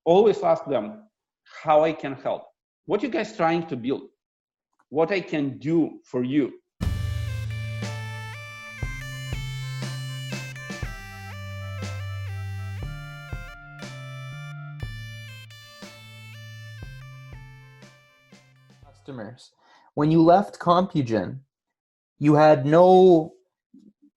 always ask them how I can help. What you guys trying to build? What I can do for you? Customers. When you left Compugen, you had no,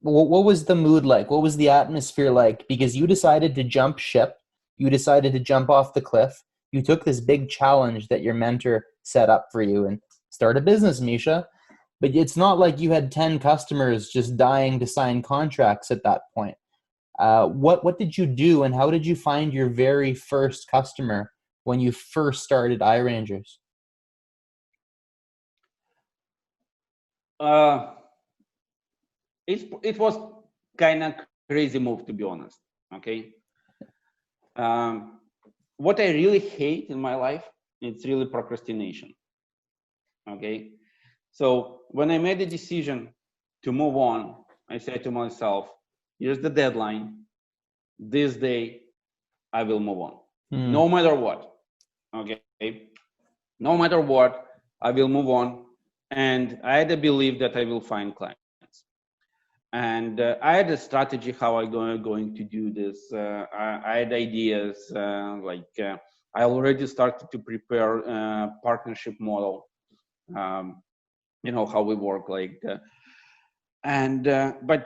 what was the mood like? What was the atmosphere like? Because you decided to jump ship, you decided to jump off the cliff, you took this big challenge that your mentor set up for you and start a business, Misha. But it's not like you had 10 customers just dying to sign contracts at that point. What did you do, and how did you find your very first customer when you first started iRangers? It was kind of crazy move, to be honest. Okay. What I really hate in my life, it's really procrastination. Okay. So when I made the decision to move on, I said to myself, here's the deadline. This day, I will move on. No matter what. Okay. No matter what, I will move on. And I had a belief that I will find clients. And I had a strategy how I'm going to do this. I had ideas, I already started to prepare a partnership model. You know how we work, but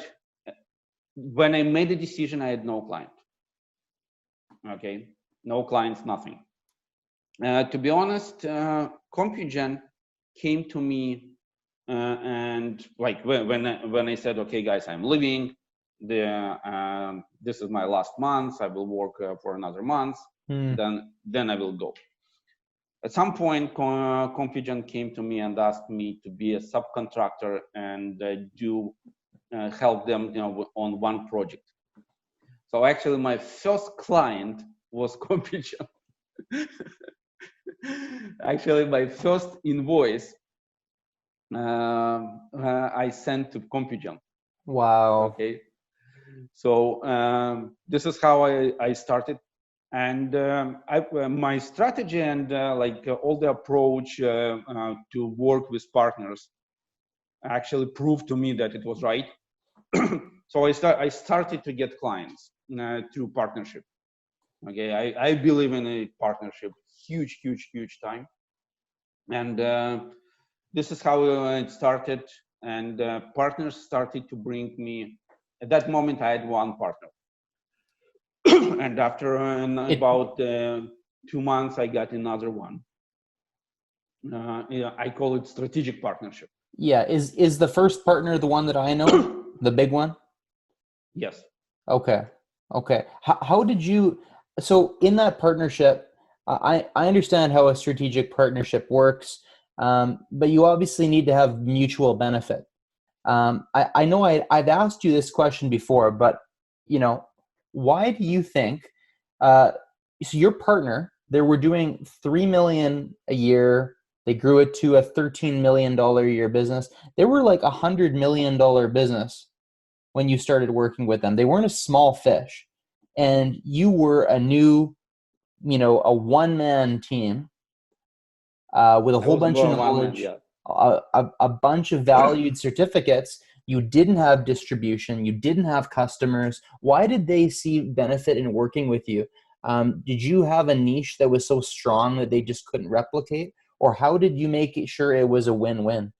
when I made the decision, I had no client. Okay, no clients, nothing. To be honest, Compugen came to me. And like when I said, okay, guys, I'm leaving. This is my last month. I will work for another month. Then I will go. At some point, Compugen came to me and asked me to be a subcontractor and help them, on one project. So actually, my first client was Compugen. Actually, my first invoice I sent to Compugen. Wow. Okay. So this is how I started. And my strategy and all the approach to work with partners actually proved to me that it was right. So I started to get clients through partnership. Okay. I believe in a partnership, huge time. And this is how it started, and partners started to bring me. At that moment, I had one partner, and after about 2 months, I got another one. I call it strategic partnership. Yeah, is the first partner the one that I know, the big one? Yes. Okay. How did you? So in that partnership, I understand how a strategic partnership works. But you obviously need to have mutual benefit. I know I've asked you this question before, but why do you think? So your partner, they were doing $3 million a year. They grew it to a $13 million a year business. They were like $100 million business when you started working with them. They weren't a small fish, and you were a new, a one-man team. With a whole bunch of knowledge, a bunch of valued certificates. You didn't have distribution. You didn't have customers. Why did they see benefit in working with you? Did you have a niche that was so strong that they just couldn't replicate? Or how did you make sure it was a win-win?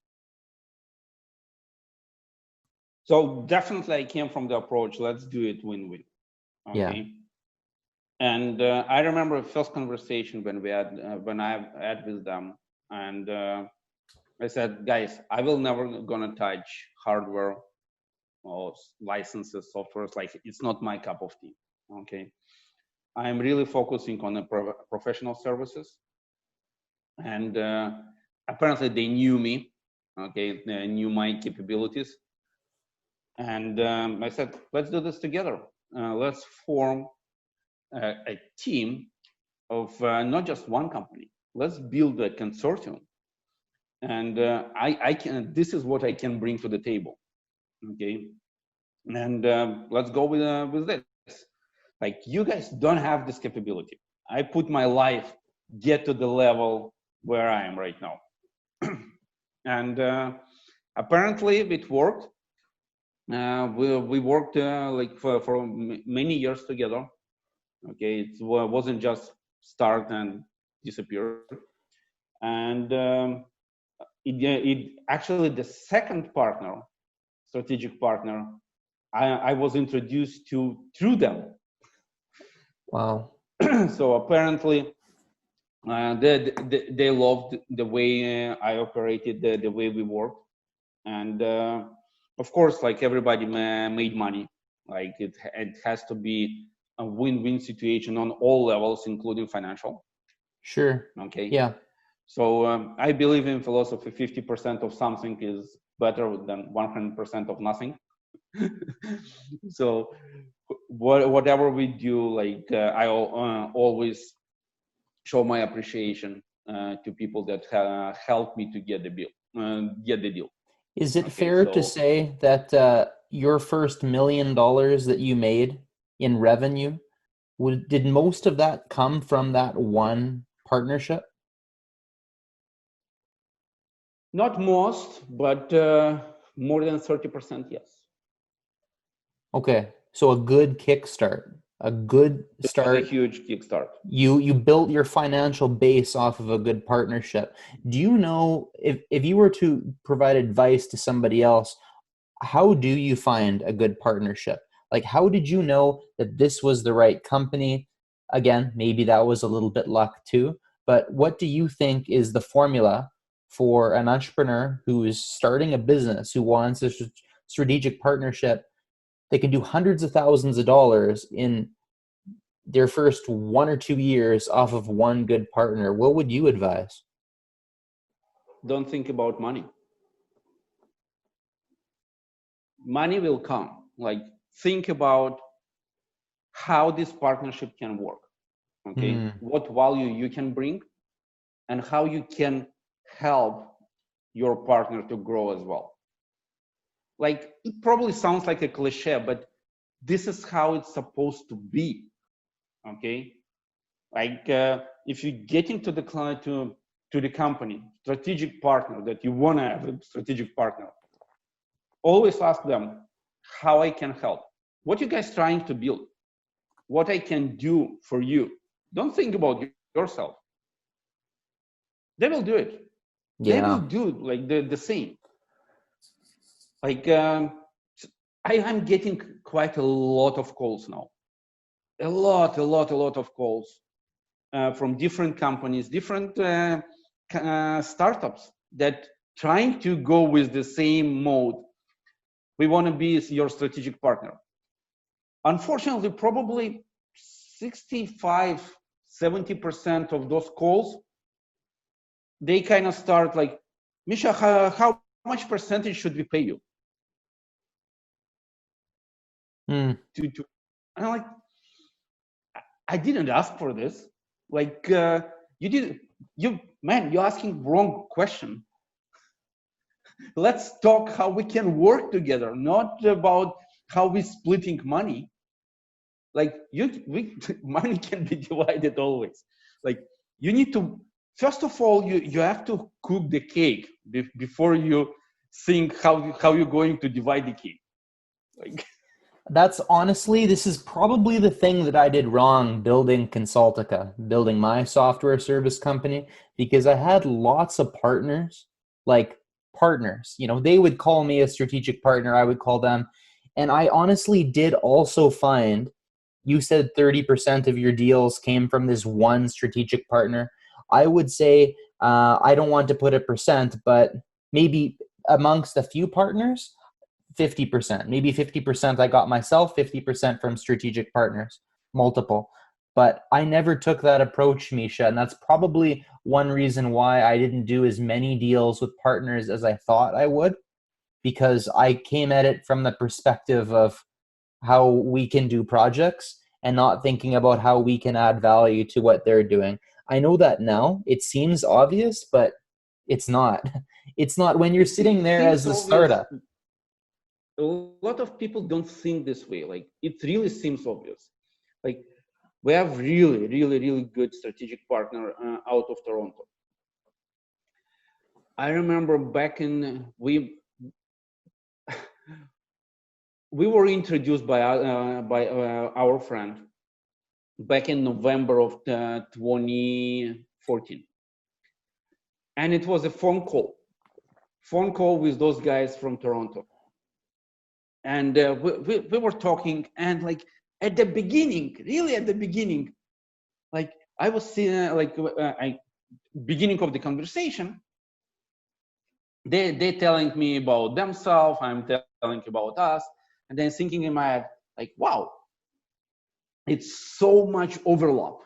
So definitely I came from the approach, let's do it win-win. Okay. Yeah. And I remember the first conversation when I had with them, and I said, guys, I will never gonna touch hardware or licenses, softwares. Like, it's not my cup of tea. Okay. I'm really focusing on the professional services. And apparently they knew me. Okay. They knew my capabilities. And I said, let's do this together. Let's form a team of not just one company. Let's build a consortium, and I can. This is what I can bring to the table. Okay, and let's go with this. Like, you guys don't have this capability. I put my life get to the level where I am right now. And apparently it worked. We worked like for many years together. Okay, it wasn't just start and disappear. And it actually the second partner, strategic partner, I was introduced to through them. Wow. So apparently they loved the way I operated, the way we worked, and of course, like everybody made money. Like it has to be a win-win situation on all levels, including financial. Sure. Okay, Yeah. so I believe in philosophy: 50% of something is better than 100% of nothing. So whatever we do, like I always show my appreciation to people that helped me to get the get the deal. Is it Okay, fair to so say that your first $1 million that you made in revenue, did most of that come from that one partnership? not most, but more than 30%, yes. Okay, so a good kickstart, a good It was a start. huge kickstart. You built your financial base off of a good partnership. Do you know if you were to provide advice to somebody else, how do you find a good partnership? Like, how did you know that this was the right company? Again, maybe that was a little bit luck too, but what do you think is the formula for an entrepreneur who is starting a business, who wants a strategic partnership? They can do hundreds of thousands of dollars in their first 1 or 2 years off of one good partner. What would you advise? Don't think about money. Money will come. Like, think about how this partnership can work. Okay, Hmm. what value you can bring, and how you can help your partner to grow as well. Like, it probably sounds like a cliche, but this is how it's supposed to be. Okay, like if you get into the client to the company, strategic partner that you want to have a strategic partner, always ask them how I can help. What you guys trying to build? What I can do for you? Don't think about yourself. They will do it. They will Yeah. do like the same. Like I'm getting quite a lot of calls now. A lot of calls from different companies, different startups that trying to go with the same mode. We want to be your strategic partner. Unfortunately, probably 65, 70% of those calls, they kind of start like, Misha, how much percentage should we pay you? Hmm. To and I'm like, I didn't ask for this. Like you did, you're asking wrong question. Let's talk how we can work together, not about how we splitting money. Like money can be divided always. Like you need to, first of all, you have to cook the cake before you think how you're going to divide the cake. Like That's honestly, this is probably the thing that I did wrong building Consultica, building my software service company, because I had lots of partners, like partners. They would call me a strategic partner, I would call them. And I honestly did also find, you said 30% of your deals came from this one strategic partner. I would say, I don't want to put a percent, but maybe amongst a few partners, 50%, maybe 50% I got myself, 50% from strategic partners, multiple. But I never took that approach, Misha. And that's probably one reason why I didn't do as many deals with partners as I thought I would, because I came at it from the perspective of how we can do projects and not thinking about how we can add value to what they're doing. I know that now. It seems obvious, but it's not. It's not when you're sitting it there seems as the obvious. startup. A lot of people don't think this way. Like it really seems obvious. Like We have really, really, really good strategic partner out of Toronto. I remember back in we were introduced by our friend back in November of 2014, and it was a phone call with those guys from Toronto, and we were talking, and like at the beginning, really at the beginning, like I was seeing beginning of the conversation, they telling me about themselves, I'm telling about us, and then thinking in my head, like, wow, it's so much overlap.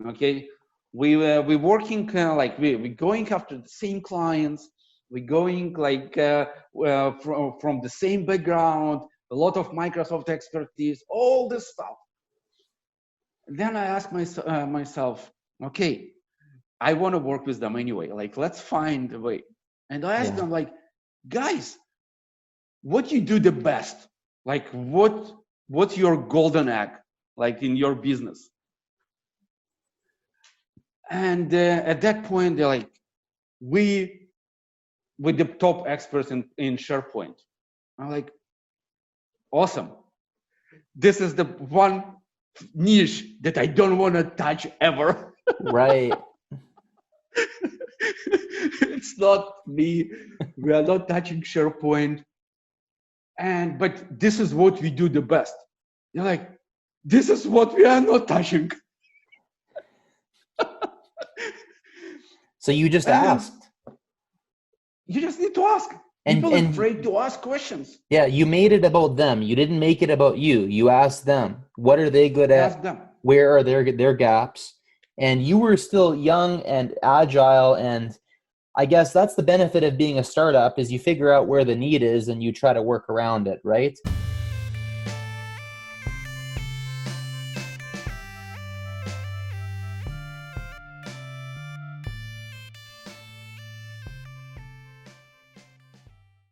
Okay, we working we going after the same clients, we going from the same background, a lot of Microsoft expertise, all this stuff. And then I ask myself, okay, I want to work with them anyway. Like, let's find a way. And I ask them, like, guys, what you do the best? Like, what's your golden egg, like in your business? And at that point, they're like, we're the top experts in SharePoint. I'm like, awesome. This is the one niche that I don't want to touch ever. Right. It's not me. We are not touching SharePoint. But this is what we do the best. You're like, this is what we are not touching. So you just asked. You just need to ask. People are afraid to ask questions. Yeah, you made it about them. You didn't make it about you. You asked them. What are they good at? Ask them. Where are their gaps? And you were still young and agile, and I guess that's the benefit of being a startup is you figure out where the need is and you try to work around it, right?